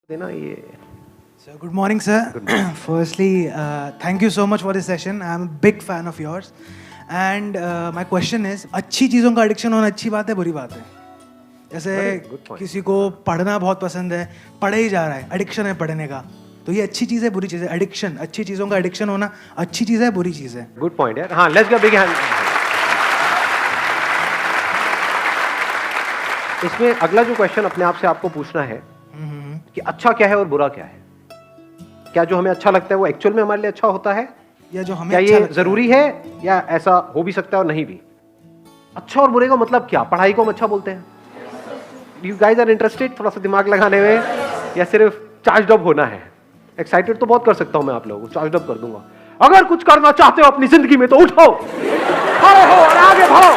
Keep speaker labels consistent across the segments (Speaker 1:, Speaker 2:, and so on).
Speaker 1: देना ये.
Speaker 2: So good morning, sir.
Speaker 1: Good morning.
Speaker 2: Firstly, thank you so much for this session. I'm a big fan of yours. And my question is, अच्छी चीज़ों का addiction होना अच्छी बात है, बुरी बात है? जैसे
Speaker 1: Very good point.
Speaker 2: किसी को पढ़ना बहुत पसंद है, पढ़े ही जा रहा है, एडिक्शन है पढ़ने का, तो ये अच्छी चीज़ है, बुरी चीज़ है? एडिक्शन, अच्छी चीज़ों का एडिक्शन होना अच्छी चीज़ है, बुरी चीज़ है?
Speaker 1: गुड पॉइंट यार. हाँ, लेट्स गिव बिग हैंड. इसमें अगला जो क्वेश्चन अपने आप से आपको पूछना है कि अच्छा क्या है और बुरा क्या है. क्या जो हमें अच्छा लगता है वो एक्चुअल में हमारे लिए अच्छा होता है,
Speaker 2: या जो हमें
Speaker 1: क्या
Speaker 2: अच्छा
Speaker 1: ये
Speaker 2: लगता
Speaker 1: जरूरी है, या ऐसा हो भी सकता है और नहीं भी. अच्छा और बुरे का मतलब क्या? पढ़ाई को हम अच्छा बोलते हैं. यू गाइज आर इंटरेस्टेड थोड़ा सा दिमाग लगाने में, या सिर्फ चार्ज अप होना है? एक्साइटेड तो बहुत कर सकता हूं मैं आप लोगों को, चार्ज अप कर दूंगा. अगर कुछ करना चाहते हो अपनी जिंदगी में तो उठो, खड़े हो और आगे बढ़ो.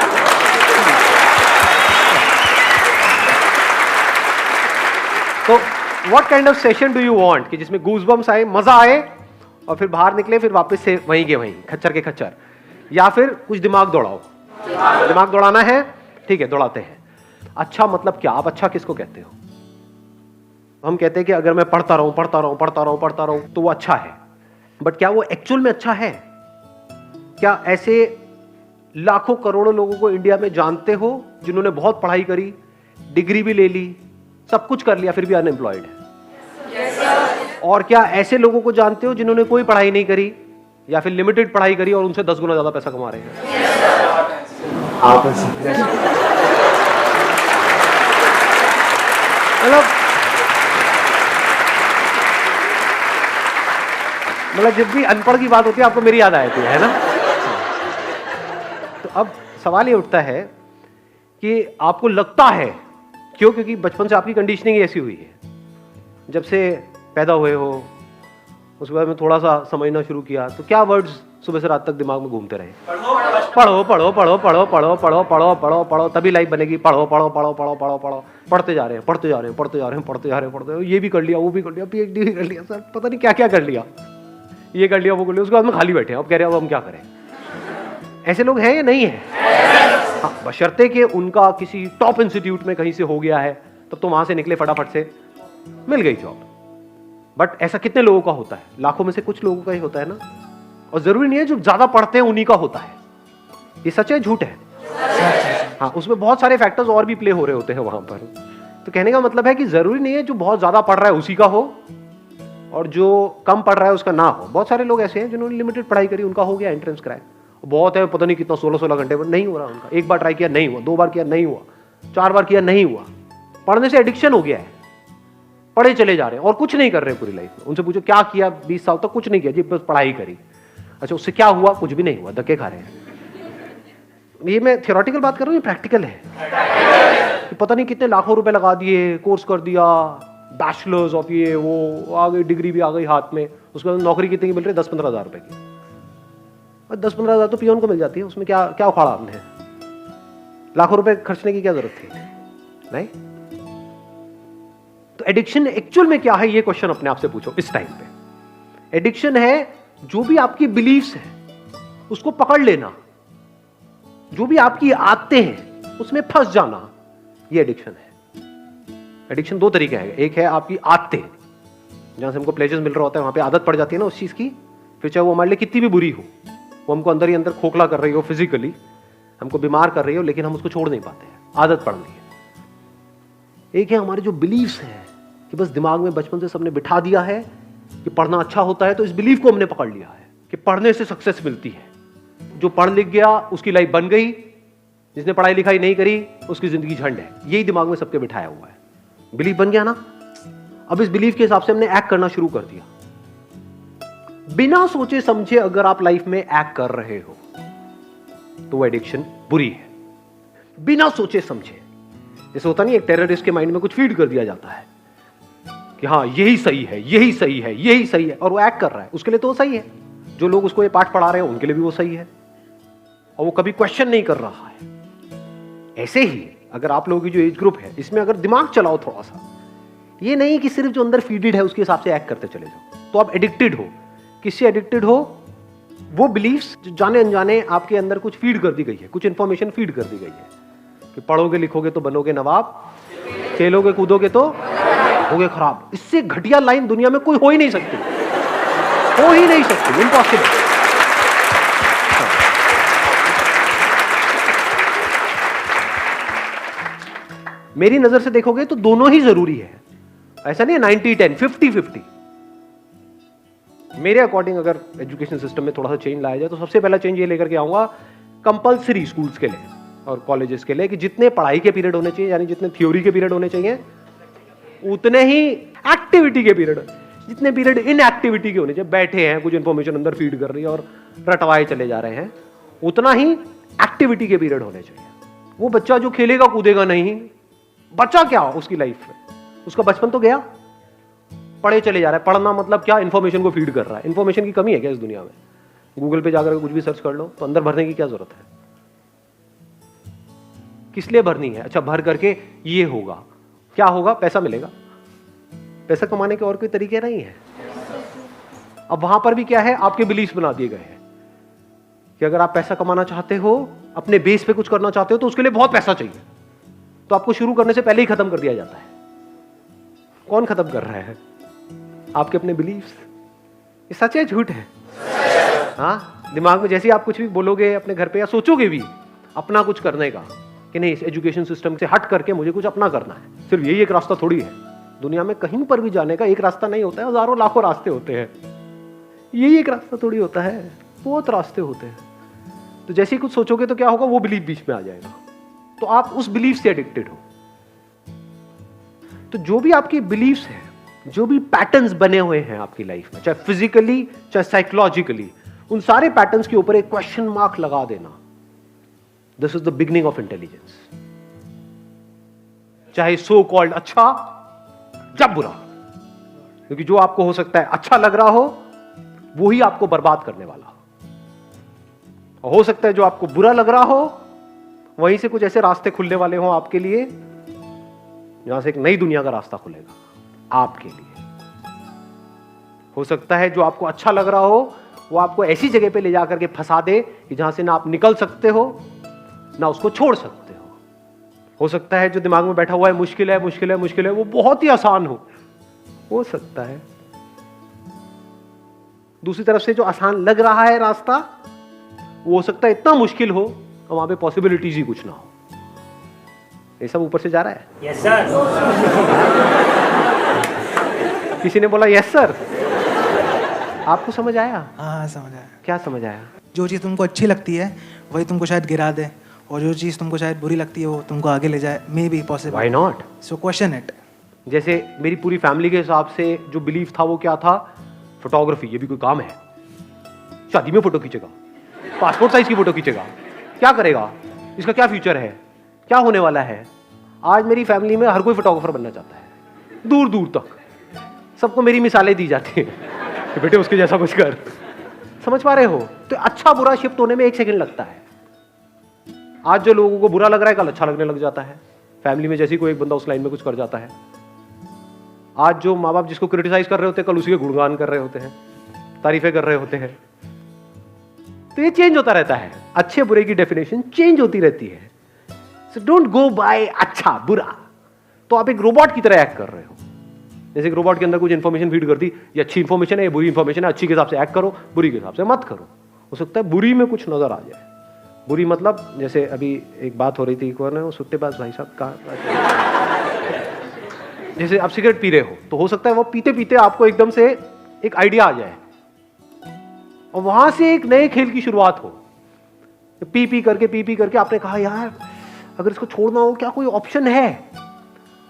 Speaker 1: तो what kind of session do you want कि जिसमें गूज़बम्स आए, मजा आए और फिर बाहर निकले, फिर वापस से वहीं के वहीं, खच्चर के खच्चर, या फिर कुछ दिमाग दौड़ाओ? दिमाग दौड़ाना है, ठीक है, दौड़ाते हैं. अच्छा मतलब क्या? आप अच्छा किसको कहते हो? हम कहते हैं कि अगर मैं पढ़ता रहूं पढ़ता रहूं पढ़ता रहूं पढ़ता रहूं तो वो अच्छा है. बट क्या वो एक्चुअल में अच्छा है? क्या ऐसे लाखों करोड़ों लोगों को इंडिया में जानते हो जिन्होंने बहुत पढ़ाई करी, डिग्री भी ले ली, सब कुछ कर लिया, फिर भी अनएम्प्लॉयड है? और क्या ऐसे लोगों को जानते हो जिन्होंने कोई पढ़ाई नहीं करी या फिर लिमिटेड पढ़ाई करी और उनसे 10 गुना ज्यादा पैसा कमा रहे हैं? मतलब जब भी अनपढ़ की बात होती है आपको मेरी याद आती है ना? तो अब सवाल ये उठता है कि आपको लगता है क्यों? क्योंकि बचपन से आपकी कंडीशनिंग ऐसी हुई है. जब से पैदा हुए हो उसके बाद में थोड़ा सा समझना शुरू किया तो क्या वर्ड्स सुबह से रात तक दिमाग में घूमते रहे? पढ़ो पढ़ो पढ़ो पढ़ो पढ़ो पढ़ो पढ़ो पढ़ो पढ़ो तभी लाइफ बनेगी. पढ़ो पढ़ो पढ़ो पढ़ो पढ़ो पढ़ो पढ़ते जा रहे हैं पढ़ते जा रहे हैं पढ़ते जा रहे हैं पढ़ते जा रहे हैं पढ़ते, ये भी कर लिया वो भी कर लिया, PhD भी कर लिया, सर पता नहीं क्या क्या कर लिया, ये कर लिया वो कर लिया, उसके बाद में खाली बैठे हैं. अब कह रहे हैं अब हम क्या करें? ऐसे लोग हैं या नहीं है? हाँ, बशर्ते कि उनका किसी टॉप इंस्टीट्यूट में कहीं से हो गया है, तब तो वहां से निकले फटाफट से, मिल गई जॉब. बट ऐसा कितने लोगों का होता है? लाखों में से कुछ लोगों का ही होता है ना. और जरूरी नहीं है जो ज्यादा पढ़ते हैं उन्हीं का होता है. ये सच है झूठ है? हाँ, उसमें बहुत सारे फैक्टर्स और भी प्ले हो रहे होते हैं वहां पर. तो कहने का मतलब है कि जरूरी नहीं है जो बहुत ज्यादा पढ़ रहा है उसी का हो और जो कम पढ़ रहा है उसका ना हो. बहुत सारे लोग ऐसे हैं जिन्होंने लिमिटेड पढ़ाई करी, उनका हो गया एंट्रेंस क्रैक, बहुत है, पता नहीं कितना 16-16 घंटे पर नहीं हो रहा उनका. एक बार ट्राई किया नहीं हुआ, 2 बार किया नहीं हुआ, 4 बार किया नहीं हुआ. पढ़ने से एडिक्शन हो गया है, पढ़े चले जा रहे हैं और कुछ नहीं कर रहे पूरी लाइफ में. उनसे पूछो क्या किया 20 साल तक? कुछ नहीं किया जी, बस पढ़ाई करी. अच्छा, उससे क्या हुआ? कुछ भी नहीं हुआ, धक्के खा रहे हैं. ये मैं थियोरेटिकल बात कर रहा हूँ, ये प्रैक्टिकल है. कि पता नहीं कितने लाखों रुपए लगा दिए, कोर्स कर दिया, बैचलर्स ऑफ ये वो, आ गई डिग्री भी आ गई हाथ में, उसके बाद नौकरी कितनी की मिल रही है? 10-15 हज़ार रुपए की. 10-15 हज़ार तो पियोन को मिल जाती है, उसमें क्या क्या उखाड़ा आपने? लाखों रुपए खर्चने की क्या जरूरत थी? नहीं. तो एडिक्शन एक्चुअल में क्या है, ये क्वेश्चन अपने आप से पूछो इस टाइम पे. एडिक्शन है जो भी आपकी बिलीफ्स है उसको पकड़ लेना, जो भी आपकी आदतें हैं उसमें फंस जाना, ये एडिक्शन है. एडिक्शन 2 तरीके हैं. एक है आपकी आदतें, जहां से हमको प्लेजर्स मिल रहा होता है, वहां पे आदत पड़ जाती है ना उस चीज की, फिर चाहे वो हमारे लिए कितनी भी बुरी हो, वो हमको अंदर ही अंदर खोखला कर रही हो, फिजिकली हमको बीमार कर रही हो, लेकिन हम उसको छोड़ नहीं पाते हैं, आदत पड़ गई है. एक है हमारे जो बिलीफ्स हैं कि बस दिमाग में बचपन से सबने बिठा दिया है कि पढ़ना अच्छा होता है, तो इस बिलीफ को हमने पकड़ लिया है कि पढ़ने से सक्सेस मिलती है. जो पढ़ लिख गया उसकी लाइफ बन गई, जिसने पढ़ाई लिखाई नहीं करी उसकी जिंदगी झंड है. यही दिमाग में सबके बिठाया हुआ है. बिलीफ बन गया ना. अब इस बिलीफ के हिसाब से हमने एक्ट करना शुरू कर दिया. बिना सोचे समझे अगर आप लाइफ में एक्ट कर रहे हो तो वो एडिक्शन बुरी है. बिना सोचे समझे, जैसे होता नहीं, एक टेररिस्ट के माइंड में कुछ फीड कर दिया जाता है कि हाँ यही सही है, यही सही है, यही सही है, और वो एक्ट कर रहा है, उसके लिए तो वो सही है. जो लोग उसको ये पाठ पढ़ा रहे हैं उनके लिए भी वो सही है, और वो कभी क्वेश्चन नहीं कर रहा है. ऐसे ही अगर आप लोगों की जो एज ग्रुप है इसमें अगर दिमाग चलाओ थोड़ा सा, ये नहीं कि सिर्फ जो अंदर फीडेड है उसके हिसाब से एक्ट करते चले जाओ, तो आप एडिक्टेड हो. किससे एडिक्टेड हो? वो बिलीफ्स जो जाने अनजाने आपके अंदर कुछ फीड कर दी गई है, कुछ इंफॉर्मेशन फीड कर दी गई है कि पढ़ोगे लिखोगे तो बनोगे नवाब, खेलोगे कूदोगे तो हो गए खराब। इससे घटिया लाइन दुनिया में कोई हो ही नहीं सकती, हो ही नहीं सकती, इम्पॉसिबल। मेरी नजर से देखोगे तो दोनों ही जरूरी है, ऐसा नहीं है 90-10, 50-50। मेरे अकॉर्डिंग अगर एजुकेशन सिस्टम में थोड़ा सा चेंज लाया जाए तो सबसे पहला चेंज ये लेकर के आऊंगा कंपलसरी स्कूल्स के लिए और कॉलेजेस के लिए कि जितने पढ़ाई के पीरियड होने चाहिए, यानी जितने थ्योरी के पीरियड होने चाहिए, उतने ही एक्टिविटी के पीरियड, जितने पीरियड इन एक्टिविटी के होने चाहिए, बैठे हैं कुछ इंफॉर्मेशन अंदर फीड कर रही है और रटवाए चले जा रहे हैं, उतना ही एक्टिविटी के पीरियड होने चाहिए। वो बच्चा जो खेलेगा कूदेगा नहीं, बच्चा क्या उसकी लाइफ में, उसका बचपन तो गया, पढ़े चले जा रहा है। पढ़ना मतलब क्या, इंफॉर्मेशन को फीड कर रहा है। इंफॉर्मेशन की कमी है क्या इस दुनिया में? गूगल पे जाकर कुछ भी सर्च कर लो तो अंदर भरने की क्या जरूरत है? किस लिए भरनी है? अच्छा, भर करके ये होगा, क्या होगा? पैसा मिलेगा। पैसा कमाने के और कोई तरीके नहीं है। अब वहां पर भी क्या है, आपके बिलीफ बना दिए गए हैं कि अगर आप पैसा कमाना चाहते हो, अपने बेस पे कुछ करना चाहते हो, तो उसके लिए बहुत पैसा चाहिए। तो आपको शुरू करने से पहले ही खत्म कर दिया जाता है। कौन खत्म कर रहा है? आपके अपने बिलीफ्स। ये सच है झूठ है? हाँ, दिमाग में जैसे ही आप कुछ भी बोलोगे अपने घर पे या सोचोगे भी अपना कुछ करने का कि नहीं, इस एजुकेशन सिस्टम से हट करके मुझे कुछ अपना करना है, सिर्फ यही एक रास्ता थोड़ी है। दुनिया में कहीं पर भी जाने का एक रास्ता नहीं होता है, हजारों लाखों रास्ते होते हैं। यही एक रास्ता थोड़ी होता है, बहुत रास्ते होते हैं। तो जैसे ही कुछ सोचोगे तो क्या होगा, वो बिलीफ बीच में आ जाएगा, तो आप उस बिलीफ से एडिक्टेड हो। तो जो भी आपकी बिलीफ्स हैं, जो भी पैटर्न्स बने हुए हैं आपकी लाइफ में, चाहे फिजिकली चाहे साइकोलॉजिकली, उन सारे पैटर्न्स के ऊपर एक क्वेश्चन मार्क लगा देना। This is the beginning of intelligence. चाहे सो कॉल्ड अच्छा या बुरा, क्योंकि जो आपको हो सकता है अच्छा लग रहा हो, वो ही आपको बर्बाद करने वाला हो सकता है जो आपको बुरा लग रहा हो, वहीं से कुछ ऐसे रास्ते खुलने वाले हो आपके लिए, जहां से एक नई दुनिया का रास्ता खुलेगा आपके लिए। हो सकता है जो आपको अच्छा लग रहा हो, वो आपको ऐसी जगह पे ले जाकर के फंसा दे कि जहां से ना आप निकल सकते हो, ना उसको छोड़ सकते हो सकता है जो दिमाग में बैठा हुआ है मुश्किल है मुश्किल है मुश्किल है, वो बहुत ही आसान हो सकता है। दूसरी तरफ से जो आसान लग रहा है रास्ता, वो हो सकता है इतना मुश्किल हो और वहां पे पॉसिबिलिटीज ही कुछ ना हो। ये सब ऊपर से जा रहा है।
Speaker 3: Yes sir.
Speaker 1: किसी ने बोला यस सर। आपको समझ आया?
Speaker 2: हाँ समझ आया।
Speaker 1: क्या समझ आया?
Speaker 2: जो चीज़ तुमको अच्छी लगती है वही तुमको शायद गिरा दे, और जो चीज़ तुमको शायद बुरी लगती है वो तुमको आगे ले जाए। May be possible.
Speaker 1: Why not?
Speaker 2: So question it.
Speaker 1: जैसे मेरी पूरी फैमिली के हिसाब से जो बिलीफ था वो क्या था, फोटोग्राफी। ये भी कोई काम है? शादी में फोटो खींचेगा, पासपोर्ट साइज की फोटो खींचेगा, क्या करेगा, इसका क्या फ्यूचर है, क्या होने वाला है? आज मेरी फैमिली में हर कोई फोटोग्राफर बनना चाहता है, दूर दूर तक सबको मेरी मिसालें दी जाती हैं कि बेटे उसके जैसा कुछ कर। समझ पा रहे हो? तो अच्छा बुरा शिफ्ट होने में 1 सेकंड लगता है। आज जो लोगों को बुरा लग रहा है, कल अच्छा लगने लग जाता है। फैमिली में जैसे ही कोई एक बंदा उस लाइन में कुछ कर जाता है, आज जो माँ बाप जिसको क्रिटिसाइज कर रहे होते हैं, कल उसी के गुणगान कर रहे होते हैं, तारीफें कर रहे होते हैं। तो ये चेंज होता रहता है, अच्छे बुरे की डेफिनेशन चेंज होती रहती है। सो डोंट गो बाय अच्छा बुरा। तो आप एक रोबोट की तरह एक्ट कर रहे हो। जैसे एक रोबोट के अंदर कुछ इंफॉर्मेशन फीड कर दी, ये अच्छी इंफॉर्मेशन है, ये बुरी इंफॉर्मेशन है, अच्छी के हिसाब से एक्ट करो, बुरी के हिसाब से मत करो। हो सकता है बुरी में कुछ नजर आ जाए। बुरी मतलब जैसे अभी एक बात हो रही थी, कौन है वो सुट्टेबाज भाई साहब का, जैसे आप सिगरेट पी रहे हो, तो हो सकता है वो पीते पीते आपको एकदम से एक आइडिया आ जाए और वहां से एक नए खेल की शुरुआत हो। पी पी करके आपने कहा यार अगर इसको छोड़ना हो क्या कोई ऑप्शन है?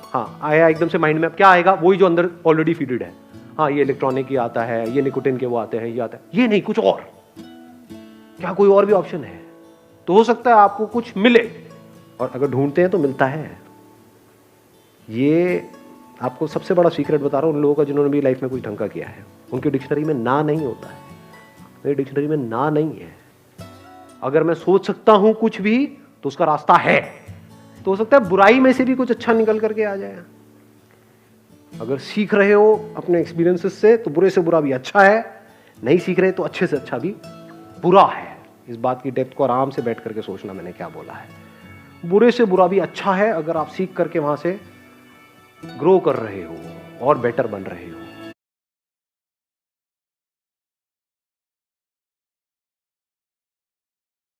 Speaker 1: हाँ आया एकदम से माइंड में। अब क्या आएगा? वही जो अंदर ऑलरेडी फीडेड है। हाँ ये इलेक्ट्रॉनिक ही आता है, ये निकोटिन के वो आते हैं, ये आता है, ये नहीं कुछ और। क्या कोई और भी ऑप्शन है? तो हो सकता है आपको कुछ मिले, और अगर ढूंढते हैं तो मिलता है। ये आपको सबसे बड़ा सीक्रेट बता रहा हूँ उन लोगों का जिन्होंने भी लाइफ में कुछ ढंग का किया है। उनकी डिक्शनरी में ना नहीं होता है, मेरी डिक्शनरी में ना नहीं है। अगर मैं सोच सकता हूं कुछ भी तो उसका रास्ता है। तो हो सकता है बुराई में से भी कुछ अच्छा निकल करके आ जाए। अगर सीख रहे हो अपने एक्सपीरियंसेस से तो बुरे से बुरा भी अच्छा है, नहीं सीख रहे तो अच्छे से अच्छा भी बुरा है। इस बात की डेप्थ को आराम से बैठ करके सोचना मैंने क्या बोला है। बुरे से बुरा भी अच्छा है अगर आप सीख करके वहां से ग्रो कर रहे हो। और बेटर बन रहे हो।